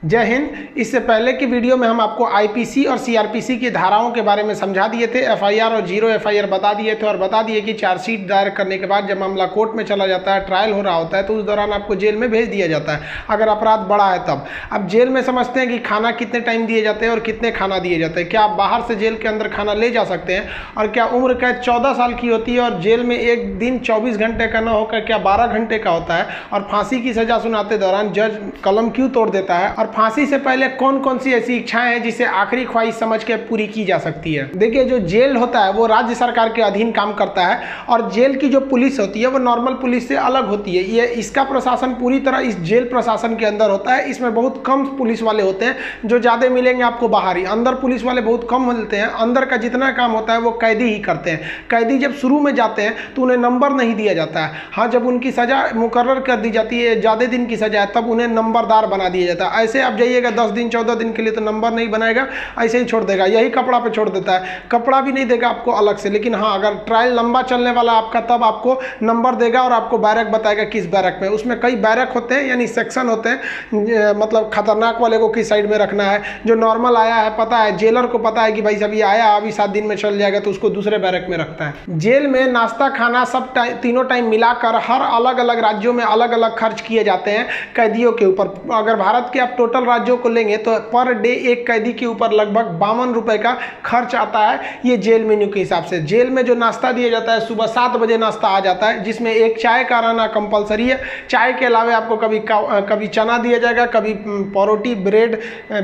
जय हिंद। इससे पहले की वीडियो में हम आपको आईपीसी और सीआरपीसी की धाराओं के बारे में समझा दिए थे, एफआईआर और जीरो एफआईआर बता दिए थे और बता दिए कि चार्जशीट दायर करने के बाद जब मामला कोर्ट में चला जाता है, ट्रायल हो रहा होता है, तो उस दौरान आपको जेल में भेज दिया जाता है अगर अपराध बड़ा है तब। अब जेल में समझते हैं कि खाना कितने टाइम दिए जाते हैं और कितने खाना दिए जाते हैं। क्या आप बाहर से जेल के अंदर खाना ले जा सकते हैं? और क्या उम्र कैद 14 साल की होती है और जेल में एक दिन 24 घंटे का न होकर क्या 12 घंटे का होता है? और फांसी की सजा सुनाते दौरान जज कलम क्यों तोड़ देता है? और फांसी से पहले कौन कौन सी ऐसी इच्छाएं हैं जिसे आखिरी ख्वाहिश समझ के पूरी की जा सकती है? देखिए, जो जेल होता है वो राज्य सरकार के अधीन काम करता है और जेल की जो पुलिस होती है वो नॉर्मल पुलिस से अलग होती है। ये इसका प्रशासन पूरी तरह इस जेल प्रशासन के अंदर होता है। इसमें बहुत कम पुलिस वाले होते हैं, जो ज़्यादा मिलेंगे आपको बाहर ही। अंदर पुलिस वाले बहुत कम मिलते हैं। अंदर का जितना काम होता है वो कैदी ही करते हैं। कैदी जब शुरू में जाते हैं तो उन्हें नंबर नहीं दिया जाता है। हाँ, जब उनकी सजा मुकर्रर कर दी जाती है, ज़्यादा दिन की सजा है, तब उन्हें नंबरदार बना दिया जाता है। ऐसे आप जाइएगा 10 दिन 14 दिन के लिए तो नंबर नहीं बनाएगा, ऐसे ही छोड़ देगा। यही कपड़ा पे छोड़ देता है, कपड़ा भी नहीं देगा आपको अलग से। लेकिन हाँ, अगर ट्रायल लंबा चलने वाला आपका तब आपको नंबर देगा और आपको बैरक बताएगा किस बैरक में। उसमें कई बैरक होते हैं, यानी सेक्शन होते हैं। मतलब खतरनाक वाले को किस साइड में रखना है, जो नॉर्मल आया है पता है, जेलर को पता है कि भाई अभी आया अभी 7 दिन में चल जाएगा, तो उसको दूसरे बैरक में रखता है। जेल में नाश्ता खाना सब तीनों टाइम मिलाकर हर अलग अलग राज्यों में अलग अलग खर्च किए जाते हैं कैदियों के ऊपर। अगर भारत के आप टोटल राज्यों को लेंगे तो पर डे एक कैदी के ऊपर लगभग 52 रुपए का खर्च आता है, ये जेल मेन्यू के हिसाब से। जेल में जो नाश्ता दिया जाता है, सुबह 7 बजे नाश्ता आ जाता है, जिसमें एक चाय का रहना कंपलसरी है। चाय के अलावा आपको कभी चना दिया जाएगा, कभी परोटी, ब्रेड,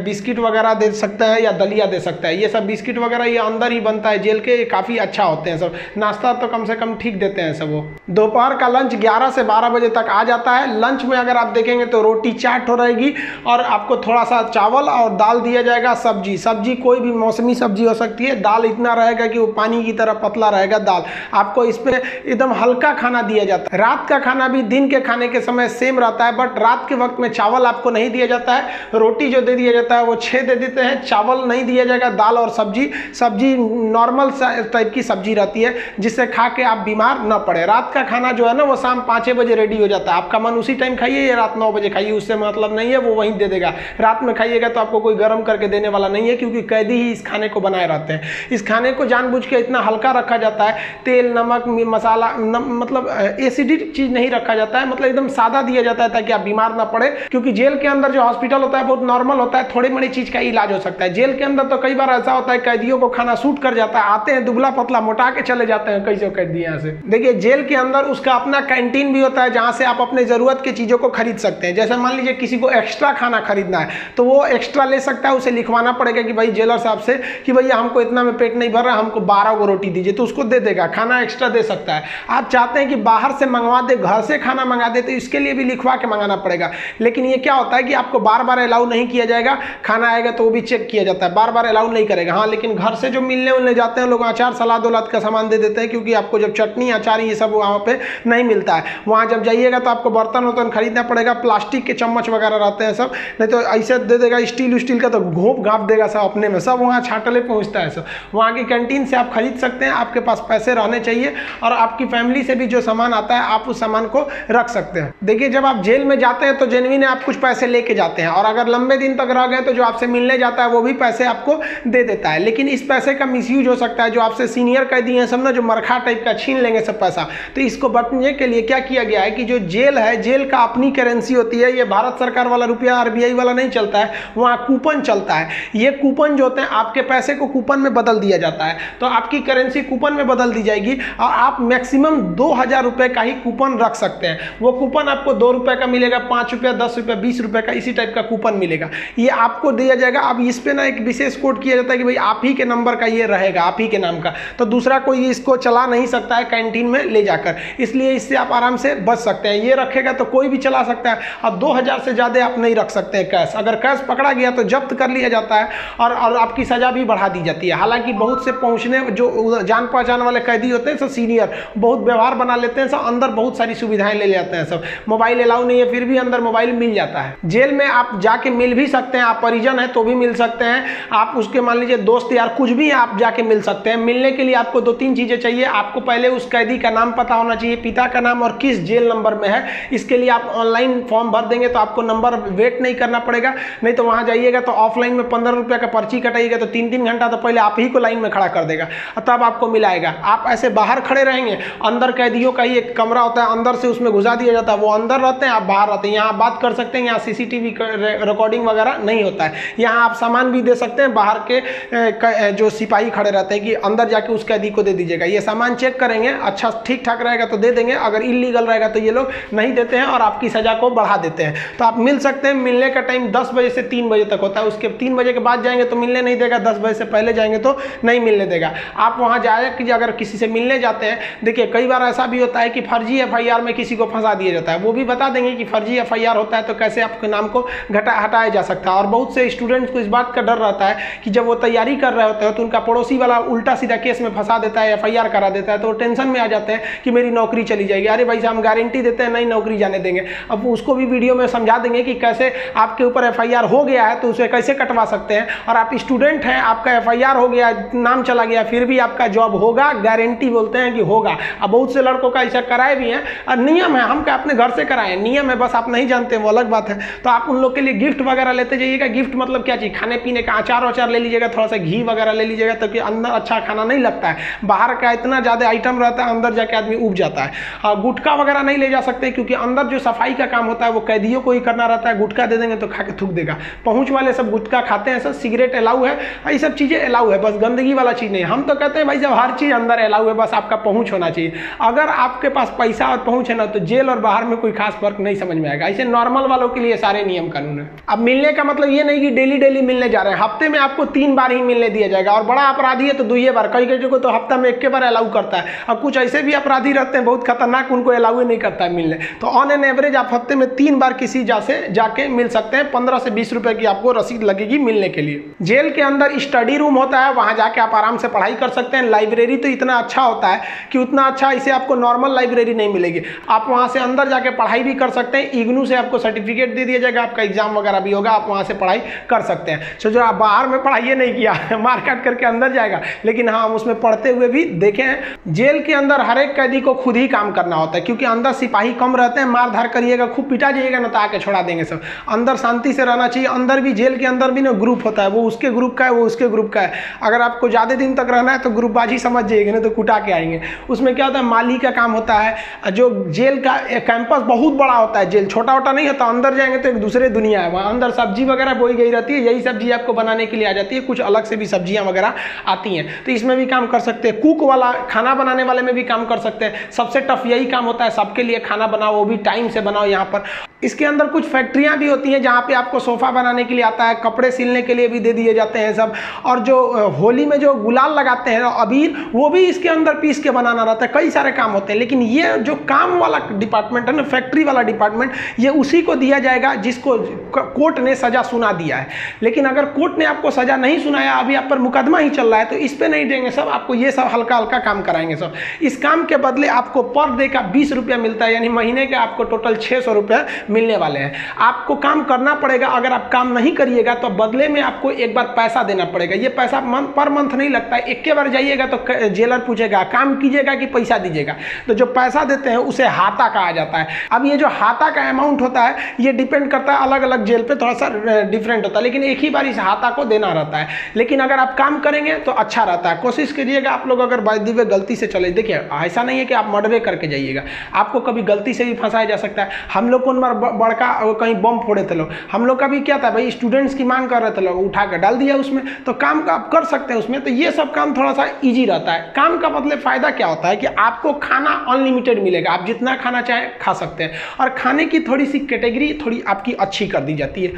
बिस्किट वगैरह दे सकता है या दलिया दे सकता है। ये सब बिस्किट वगैरह ये अंदर ही बनता है जेल के, काफ़ी अच्छा होते हैं सब। नाश्ता तो कम से कम ठीक देते हैं सब वो। दोपहर का लंच 11 से 12 बजे तक आ जाता है। लंच में अगर आप देखेंगे तो रोटी चाट हो रहेगी और आपको थोड़ा सा चावल और दाल दिया जाएगा। सब्जी कोई भी मौसमी सब्जी हो सकती है। दाल इतना रहेगा कि वो पानी की तरह पतला रहेगा दाल। आपको इसमें एकदम हल्का खाना दिया जाता है। रात का खाना भी दिन के खाने के समय सेम रहता है, बट रात के वक्त में चावल आपको नहीं दिया जाता है। रोटी जो दे दिया जाता है वो 6 दे देते हैं, चावल नहीं दिया जाएगा। दाल और सब्जी नॉर्मल टाइप की सब्जी रहती है, जिससे खा के आप बीमार न पड़े। रात का खाना जो है ना वो शाम 5 बजे रेडी हो जाता है। आपका मन उसी टाइम खाइए या रात 9 बजे खाइए, उससे मतलब नहीं है, वो वहीं दे देगा। रात में खाइएगा तो आपको कोई गर्म करके देने वाला नहीं है, क्योंकि कैदी ही इस खाने को बनाए रहते हैं। इस खाने को जानबूझ के इतना हल्का रखा जाता है, तेल नमक मसाला मतलब एसिडिक चीज नहीं रखा जाता है, मतलब एकदम सादा दिया जाता है ताकि आप बीमार ना पड़े। क्योंकि जेल के अंदर जो हॉस्पिटल होता है बहुत नॉर्मल होता है, थोड़ी बड़ी चीज का इलाज हो सकता है। जेल के अंदर तो कई बार ऐसा होता है कैदियों को खाना सूट कर जाता है, आते हैं दुबला पतला मोटा के चले जाते हैं कैसे कैदी यहाँ से। देखिए, जेल के अंदर उसका अपना कैंटीन भी होता है, जहाँ से आप अपने जरूरत की चीजों को खरीद सकते हैं। जैसे मान लीजिए किसी को एक्स्ट्रा खाना खरीदना है तो वो एक्स्ट्रा ले सकता है, उसे लिखवाना पड़ेगा कि भाई जेलर साहब से कि भैया हमको इतना में पेट नहीं भर रहा, हमको 12 को रोटी दीजिए, तो उसको दे देगा, खाना एक्स्ट्रा दे सकता है। आप चाहते हैं कि बाहर से मंगवा दे, घर से खाना मंगा दे, तो इसके लिए भी लिखवा के मंगाना पड़ेगा। लेकिन ये क्या होता है कि आपको बार बार अलाउ नहीं किया जाएगा। खाना आएगा तो वो भी चेक किया जाता है, बार बार अलाउ नहीं करेगा। हाँ, लेकिन घर से जो मिलने उलने जाते हैं लोग, अचार सलाद उलाद का सामान दे देते हैं, क्योंकि आपको जब चटनी अचार ये सब वहाँ पे नहीं मिलता है। वहाँ जब जाइएगा तो आपको बर्तन वर्तन खरीदना पड़ेगा, प्लास्टिक के चम्मच वगैरह रहते हैं सब, नहीं तो ऐसे दे देगा स्टील का तो घोंप घाप देगा सब अपने में, सब वहाँ छाटले पहुँचता है सब। वहाँ की कैंटीन से आप खरीद सकते हैं, आपके पास पैसे रहने चाहिए और आपकी फैमिली से भी जो सामान आता है आप उस सामान को रख सकते हैं। देखिए, जब आप जेल में जाते हैं तो जेन्युइन आप कुछ पैसे लेके जाते हैं, और अगर लंबे दिन तक रह गए तो जो आपसे मिलने जाता है वो भी पैसे आपको दे देता है। लेकिन इस पैसे का मिसयूज हो सकता है। जो आपसे सीनियर कैदी हैं सब ना, जो मरखा टाइप का छीन लेंगे सब पैसा। तो इसको बचने के लिए क्या किया गया है कि जो जेल है, जेल का अपनी करेंसी होती है। ये भारत सरकार वाला रुपया आरबीआई वाला नहीं चलता है, वहाँ कूपन चलता है। ये कूपन जो होते हैं, आपके पैसे को कूपन में बदल दिया जाता है, तो आपकी करेंसी कूपन में बदल दी जाएगी और आप मैक्सिमम 2000 रुपए का ही कूपन रख सकते हैं। वो कूपन आपको 2 रुपए का मिलेगा, 5 रुपये, 10 रुपये, 20 रुपए का, इसी टाइप का कूपन मिलेगा। ये आपको दिया जाएगा। अब इस पे ना एक विशेष कोड किया जाता है कि भाई आप ही के नंबर का ये रहेगा, आप ही के नाम का, तो दूसरा कोई इसको चला नहीं सकता है कैंटीन में ले जाकर। इसलिए इससे आप आराम से बच सकते हैं। ये रखेगा तो कोई भी चला सकता है। अब 2000 से ज़्यादा आप नहीं रख सकते हैं कैश। अगर कैश पकड़ा गया तो जब्त कर लिया जाता है और आपकी सज़ा भी बढ़ा दी जाती है। हालांकि बहुत से पहुंचने जो जान पहचान वाले कैदी होते हैं सब सीनियर, बहुत व्यवहार बना लेते हैं सब, अंदर बहुत सारी सुविधाएं ले जाते हैं सब। मोबाइल अलाउ नहीं है, फिर भी अंदर मोबाइल मिल जाता है। जेल में आप जाके मिल भी सकते हैं, आप परिजन हैं तो भी मिल सकते हैं, आप उसके मान लीजिए दोस्त यार कुछ भी आप जाके मिल सकते हैं। मिलने के लिए आपको 2-3 चीज़ें चाहिए। आपको पहले उस कैदी का नाम पता होना चाहिए, पिता का नाम और किस जेल नंबर में है। इसके लिए आप ऑनलाइन फॉर्म भर देंगे तो आपको नंबर वेट नहीं करना करना पड़ेगा, नहीं तो वहाँ जाइएगा तो ऑफलाइन में 15 रुपये का पर्ची कटाइएगा तो 3-3 घंटा तो पहले आप ही को लाइन में खड़ा कर देगा और तब आपको मिलाएगा। आप ऐसे बाहर खड़े रहेंगे, अंदर कैदियों का ही एक कमरा होता है, अंदर से उसमें घुसा दिया जाता है, वो अंदर रहते हैं, आप बाहर रहते हैं। यहाँ बात कर सकते हैं, यहाँ CCTV रिकॉर्डिंग वगैरह नहीं होता है। यहाँ आप सामान भी दे सकते हैं, बाहर के जो सिपाही खड़े रहते हैं कि अंदर जाके उस कैदी को दे दीजिएगा, ये सामान चेक करेंगे, अच्छा ठीक ठाक रहेगा तो दे देंगे, अगर इलीगल रहेगा तो ये लोग नहीं देते हैं और आपकी सजा को बढ़ा देते हैं। तो आप मिल सकते हैं। मिलने का टाइम 10 बजे से 3 बजे तक होता है, उसके 3 बजे के बाद जाएंगे तो मिलने नहीं देगा, 10 बजे से पहले जाएंगे तो नहीं मिलने देगा। आप वहाँ जाए कि अगर किसी से मिलने जाते हैं, देखिए कई बार ऐसा भी होता है कि फर्जी FIR में किसी को फंसा दिया जाता है, वो भी बता देंगे कि फर्जी FIR होता है तो कैसे आपके नाम को हटाया जा सकता है। और बहुत से स्टूडेंट्स को इस बात का डर रहता है कि जब वो तैयारी कर रहे होते हैं तो उनका पड़ोसी वाला उल्टा सीधा केस में फंसा देता है, FIR करा देता है, तो वो टेंशन में आ जाते हैं कि मेरी नौकरी चली जाएगी। अरे भाई हम गारंटी देते हैं नहीं नौकरी जाने देंगे। अब उसको भी वीडियो में समझा देंगे कि कैसे आपके ऊपर FIR हो गया है तो उसे कैसे कटवा सकते हैं, और आप स्टूडेंट हैं, आपका FIR हो गया, नाम चला गया, फिर भी आपका जॉब होगा, गारंटी बोलते हैं कि होगा। अब बहुत से लड़कों का ऐसा कराए भी हैं, और नियम है, हम क्या अपने घर से कराएं, नियम है, बस आप नहीं जानते वो अलग बात है। तो आप उन लोग के लिए गिफ्ट वगैरह लेते जाइएगा। गिफ्ट मतलब क्या चीज़, खाने पीने का अचार ले लीजिएगा, थोड़ा सा घी वगैरह ले लीजिएगा, ताकि अंदर अच्छा खाना नहीं लगता है, बाहर का इतना ज़्यादा आइटम रहता है, अंदर जाके आदमी उब जाता है। गुटखा वगैरह नहीं ले जा सकते क्योंकि अंदर जो सफाई का काम होता है वो कैदियों को ही करना रहता है। गुटखा दे देंगे तो खा के थूक देगा। पहुँच वाले सब गुटखा खाते हैं, सब सिगरेट अलाउ है, ये सब चीज़ें अलाउ है, बस गंदगी वाला चीज़ नहीं। हम तो कहते हैं भाई जब हर चीज़ अंदर अलाउ है, बस आपका पहुँच होना चाहिए। अगर आपके पास पैसा और पहुँच है ना तो जेल और बाहर में कोई खास फर्क नहीं समझ में आएगा। ऐसे नॉर्मल वालों के लिए सारे नियम कानून है। अब मिलने का मतलब ये नहीं कि डेली मिलने जा रहे हैं, हफ्ते में आपको 3 बार ही मिलने दिया जाएगा, और बड़ा अपराधी है तो 2 बार, कई को तो हफ्ता में 1 बार अलाउ करता है। अब कुछ ऐसे भी अपराधी रहते हैं बहुत खतरनाक, उनको अलाउ ही नहीं करता है मिलने। तो ऑन एन एवरेज आप हफ्ते में 3 बार किसी जाके मिल सकते हैं। 15 से 20 रुपए की आपको रसीद लगेगी मिलने के लिए। जेल के अंदर स्टडी रूम होता है, वहां जाके आप आराम से पढ़ाई कर सकते हैं। लाइब्रेरी तो इतना अच्छा होता है कि उतना अच्छा इसे आपको नॉर्मल लाइब्रेरी नहीं मिलेगी। आप वहां से अंदर जाके पढ़ाई भी कर सकते हैं। इग्नू से आपको सर्टिफिकेट दे दिया जाएगा, आपका एग्जाम वगैरह भी होगा, आप वहां से पढ़ाई कर सकते हैं। सो जो आप बाहर में पढ़ाई नहीं किया मार काट करके अंदर जाएगा, लेकिन हाँ हम उसमें पढ़ते हुए भी देखे हैं। जेल के अंदर हर एक कैदी को खुद ही काम करना होता है, क्योंकि अंदर सिपाही कम रहते हैं, मार धार करिएगा, खूब पिटा जाइएगा ना तो आके छोड़ा देंगे सब। अंदर शांति से रहना चाहिए। अंदर भी जेल के अंदर भी ना ग्रुप होता है, वो उसके ग्रुप का है, वो उसके ग्रुप का है। अगर आपको ज़्यादा दिन तक रहना है तो ग्रुपबाजी समझ जाइएगा, नहीं तो कुटा के आएंगे। उसमें क्या होता है, माली का काम होता है। जो जेल का कैंपस बहुत बड़ा होता है, जेल छोटा वोटा नहीं होता। अंदर जाएंगे तो एक दूसरे दुनिया है, वहाँ अंदर सब्जी वगैरह बोई गई रहती है, यही सब्जी आपको बनाने के लिए आ जाती है, कुछ अलग से भी सब्जियां वगैरह आती हैं, तो इसमें भी काम कर सकते हैं। कुक वाला, खाना बनाने वाले में भी काम कर सकते हैं। सबसे टफ यही काम होता है, सबके लिए खाना बनाओ, वो भी टाइम से बनाओ। यहाँ पर इसके अंदर कुछ फैक्ट्रियां भी होती हैं जहाँ पे आपको सोफा बनाने के लिए आता है, कपड़े सिलने के लिए भी दे दिए जाते हैं सब। और जो होली में जो गुलाल लगाते हैं अबीर, वो भी इसके अंदर पीस के बनाना रहता है। कई सारे काम होते हैं, लेकिन ये जो काम वाला डिपार्टमेंट है ना, फैक्ट्री वाला डिपार्टमेंट, ये उसी को दिया जाएगा जिसको कोर्ट ने सजा सुना दिया है। लेकिन अगर कोर्ट ने आपको सजा नहीं सुनाया, अभी आप पर मुकदमा ही चल रहा है, तो इस पे नहीं देंगे सब, आपको ये सब हल्का हल्का काम कराएंगे सब। इस काम के बदले आपको पर डे का 20 रुपया मिलता है, यानी महीने के आपको टोटल 600 रुपये मिलने वाले हैं। आपको काम करना पड़ेगा, अगर आप काम नहीं करिएगा तो बदले में आपको एक बार पैसा देना पड़ेगा। ये पैसा पर मंथ नहीं लगता है, एक बार जाइएगा तो जेलर पूछेगा काम कीजिएगा कि पैसा दीजिएगा, तो जो पैसा देते हैं उसे हाता कहा जाता है। अब ये जो हाता का अमाउंट होता है ये डिपेंड करता है, अलग अलग जेल पे थोड़ा सा डिफरेंट होता है, लेकिन एक ही बार इस हाता को देना रहता है। लेकिन अगर आप काम करेंगे तो अच्छा रहता है। कोशिश करिएगा आप लोग, अगर बाय द वे गलती से चले, देखिए ऐसा नहीं है कि आप मर्डर करके जाइएगा, आपको कभी गलती से भी फंसाया जा सकता है। हम लोग को बड़का कहीं बम फोड़े थे लोग, हम लोग का भी क्या था भाई, स्टूडेंट्स की मांग कर रहे थे लोग, उठा कर डाल दिया उसमें, तो काम का आप कर सकते हैं उसमें। तो ये सब काम थोड़ा सा इजी रहता है। काम का मतलब फायदा क्या होता है कि आपको खाना अनलिमिटेड मिलेगा, आप जितना खाना चाहें खा सकते हैं, और खाने की थोड़ी सी कैटेगरी थोड़ी आपकी अच्छी कर दी जाती है।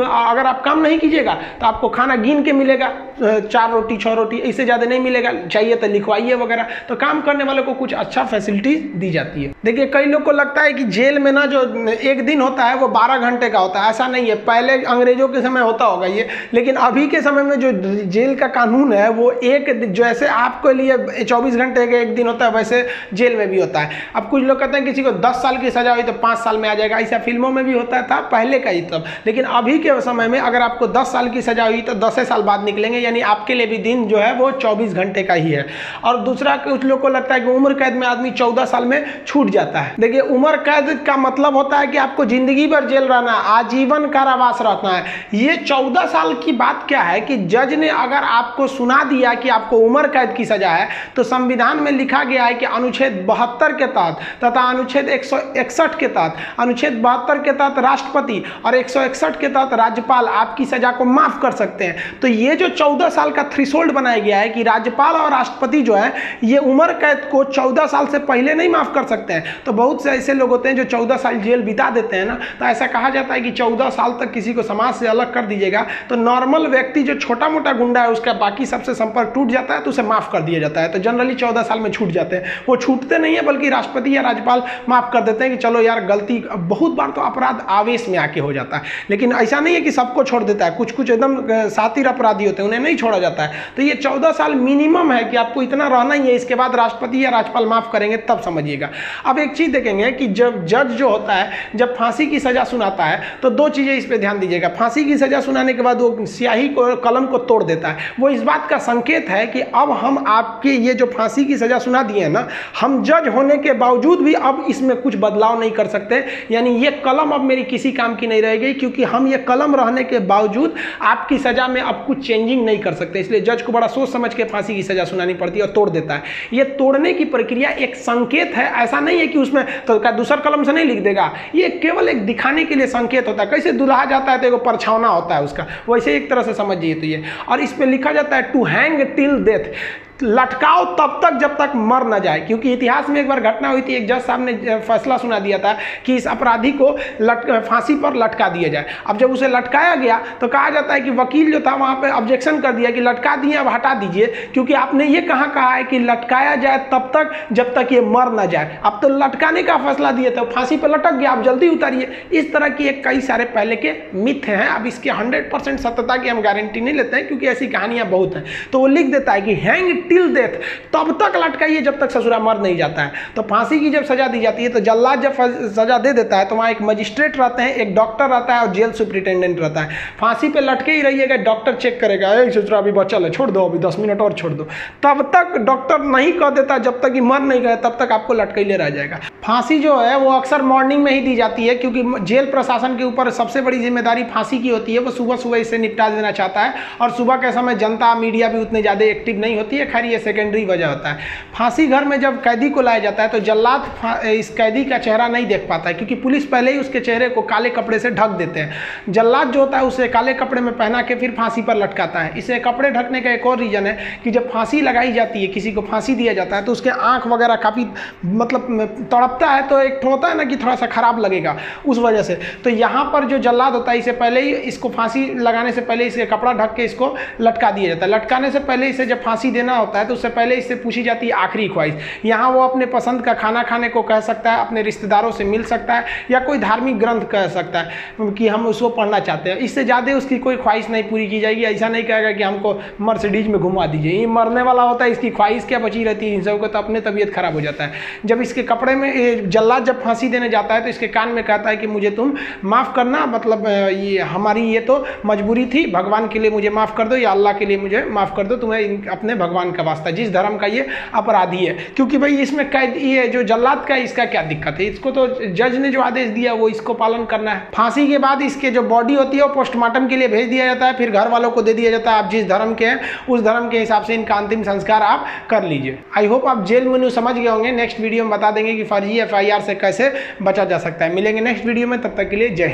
अगर आप काम नहीं कीजिएगा तो आपको खाना गिन के मिलेगा, 4 रोटी 6 रोटी, इससे ज़्यादा नहीं मिलेगा, चाहिए तो लिखवाइए वगैरह। तो काम करने वालों को कुछ अच्छा फैसिलिटी दी जाती है। देखिए कई लोग को लगता है कि जेल में ना जो एक दिन होता है वो 12 घंटे का होता है, ऐसा नहीं है। पहले अंग्रेजों के समय होता होगा ये, लेकिन अभी के समय में जो जेल का कानून है वो जैसे आपके लिए 24 घंटे का एक दिन होता है, वैसे जेल में भी होता है। अब कुछ लोग कहते हैं किसी को 10 साल की सजा हुई तो 5 साल में आ जाएगा, ऐसा फिल्मों में भी होता था पहले का ही तब। लेकिन अभी के समय में अगर आपको 10 साल की सजा हुई तो 10 साल बाद निकलेंगे, यानी आपके लिए भी दिन जो है वो 24 घंटे का ही है। और दूसरा कुछ लोग को लगता है कि उम्र कैद में आदमी 14 साल में छूट जाता है। देखिए उम्र कैद का मतलब होता है कि आपको जिंदगी भर जेल रहना है, आजीवन कारावास रहना है। ये 14 साल की बात क्या है कि जज ने अगर आपको सुना दिया कि आपको उम्र कैद की सजा है, तो संविधान में लिखा गया है कि अनुच्छेद 72 के तहत तथा अनुच्छेद 161 के तहत, अनुच्छेद 72 के तहत राष्ट्रपति और 161 के तहत राज्यपाल आपकी सजा को माफ कर सकते हैं। तो ये जो 14 साल का थ्रेशोल्ड बनाया गया है कि राज्यपाल और राष्ट्रपति जो है ये उम्र कैद को 14 साल से पहले नहीं माफ कर सकते हैं। तो बहुत से ऐसे लोग होते हैं जो 14 साल जेल बिता देते हैं ना, तो ऐसा कहा जाता है कि 14 साल तक किसी को समाज से अलग कर दीजिएगा तो नॉर्मल व्यक्ति जो छोटा मोटा गुंडा है उसका बाकी सबसे संपर्क टूट जाता है तो उसे माफ कर दिया जाता है। तो जनरली 14 साल में छूट जाते हैं। वो छूटते नहीं है बल्कि राष्ट्रपति या राज्यपाल माफ कर देते हैं कि चलो यार गलती, बहुत बार तो अपराध आवेश में आके हो जाता है, लेकिन ऐसा नहीं है कि सबको छोड़ देता है। कुछ कुछ एकदम सातिर अपराधी होते हैं, उन्हें नहीं छोड़ा जाता है। तो ये 14 साल मिनिमम है कि आपको इतना रहना ही है, इसके बाद राष्ट्रपति या राज्यपाल माफ करेंगे तब समझिए। अब एक चीज देखेंगे कि जब जज जो होता है जब फांसी की सजा सुनाता है तो दो चीजें इस पे ध्यान दीजिएगा। फांसी की सजा सुनाने के बाद वो स्याही को, कलम को तोड़ देता है। वो इस बात का संकेत है कि अब हम आपके ये जो फांसी की सजा सुना दिए हैं ना, हम जज होने के बावजूद भी अब इसमें कुछ बदलाव नहीं कर सकते। यानी ये कलम अब मेरी किसी काम की नहीं रहेगी, क्योंकि हम ये कलम रहने के बावजूद आपकी सजा में अब कुछ चेंजिंग नहीं कर सकते। इसलिए जज को बड़ा सोच समझ के फांसी की सजा सुनानी पड़ती है और तोड़ देता है। ये तोड़ने की प्रक्रिया एक संकेत है, ऐसा नहीं है कि उसमें तो दूसरा कलम से नहीं लिख देगा। ये केवल एक दिखाने के लिए संकेत होता है। कैसे दुल्हा जाता है तो एक परछावना होता है उसका, वैसे एक तरह से समझिए। तो ये और इस पे लिखा जाता है टू हैंग टिल डेथ, लटकाओ तब तक जब तक मर न जाए। क्योंकि इतिहास में एक बार घटना हुई थी, एक जज साहब ने फैसला सुना दिया था कि इस अपराधी को फांसी पर लटका दिया जाए। अब जब उसे लटकाया गया तो कहा जाता है कि वकील जो था वहां पे ऑब्जेक्शन कर दिया कि लटका दिए, अब हटा दीजिए, क्योंकि आपने ये कहा है कि लटकाया जाए तब तक जब तक ये मर न जाए। अब तो लटकाने का फैसला दिए थे, फांसी पर लटक गया, आप जल्दी उतारिए। इस तरह की एक कई सारे पहले के मिथ हैं। अब इसके 100% सत्यता की हम गारंटी नहीं लेते हैं, क्योंकि ऐसी कहानियां बहुत हैं। तो वो लिख देता है कि हैंग टिल डेथ, तब तक लटकाइए जब तक ससुरा मर नहीं जाता है। तो फांसी की जब सजा दी जाती है तो जल्लाद जब सजा दे देता है तो वहां एक मजिस्ट्रेट रहते हैं, एक डॉक्टर रहता है और जेल सुप्रिटेंडेंट रहता है। फांसी पे लटके ही रहिएगा, डॉक्टर चेक करेगा, ससुरा अभी बचल है, छोड़ दो, अभी 10 मिनट और छोड़ दो। तब तक डॉक्टर नहीं कह देता, जब तक कि मर नहीं गए तब तक आपको लटकैले रह जाएगा। फांसी जो है वो अक्सर मॉर्निंग में ही दी जाती है, क्योंकि जेल प्रशासन के ऊपर सबसे बड़ी जिम्मेदारी फांसी की होती है। वो सुबह सुबह इसे निपटा देना चाहता है, और सुबह के समय जनता मीडिया भी उतने ज़्यादा एक्टिव नहीं होती है। खैर ये सेकेंडरी वजह होता है। फांसी घर में जब कैदी को लाया जाता है तो जल्लाद इस कैदी का चेहरा नहीं देख पाता है, क्योंकि पुलिस पहले ही उसके चेहरे को काले कपड़े से ढक देते हैं। जल्लाद जो होता है उसे काले कपड़े में पहना के फिर फांसी पर लटकाता है। इसे कपड़े ढकने का एक और रीजन है कि जब फांसी लगाई जाती है, किसी को फांसी दिया जाता है, तो उसके आंख वगैरह काफ़ी मतलब तड़पता है, तो एक होता है ना कि थोड़ा सा खराब लगेगा उस वजह से। तो यहाँ पर जो जल्लाद होता है इसे पहले ही, इसको फांसी लगाने से पहले इसे कपड़ा ढक के इसको लटका दिया जाता है। लटकाने से पहले इसे जब फांसी देना होता है तो उससे पहले इससे पूछी जाती है आखिरी ख्वाहिश। यहाँ वो अपने पसंद का खाना खाने को कह सकता है, अपने रिश्तेदारों से मिल सकता है, या कोई धार्मिक ग्रंथ कह सकता है कि हम उसको पढ़ना चाहते हैं। इससे ज़्यादा उसकी कोई ख्वाहिश नहीं पूरी की जाएगी। ऐसा नहीं कहेगा कि हमको मर्सिडीज में घुमा दीजिए, ये मरने वाला होता है, इसकी ख्वाहिश क्या बची रहती है। इन सबको तो अपने तबीयत खराब हो जाता है। जब इसके कपड़े में जल्लाद जब फांसी देने जाता है तो इसके कान में कहता है कि मुझे तुम माफ़ करना, मतलब ये हमारी ये तो मजबूरी थी, भगवान के लिए मुझे माफ़ कर दो, या अल्लाह के लिए मुझे माफ़ कर दो, तुम्हें अपने भगवान का वास्ता, जिस धर्म का ये अपराधी है। क्योंकि भाई इसमें कैद ये जो जल्लाद का, इसका क्या दिक्कत है, इसको तो जज ने जो आदेश दिया वो इसको पालन करना है। फांसी के बाद इसके जो बॉडी होती है वो पोस्टमार्टम के लिए भेज दिया जाता है, फिर घर वालों को दे दिया जाता है। आप जिस धर्म के हैं उस धर्म के हिसाब से इनका अंतिम संस्कार आप कर लीजिए। आई होप आप जेल मेनू समझ गए होंगे। नेक्स्ट वीडियो में बता देंगे कि फर्जी FIR से कैसे बचा जा सकता है। मिलेंगे नेक्स्ट वीडियो में, तब तक के लिए जय हिंद।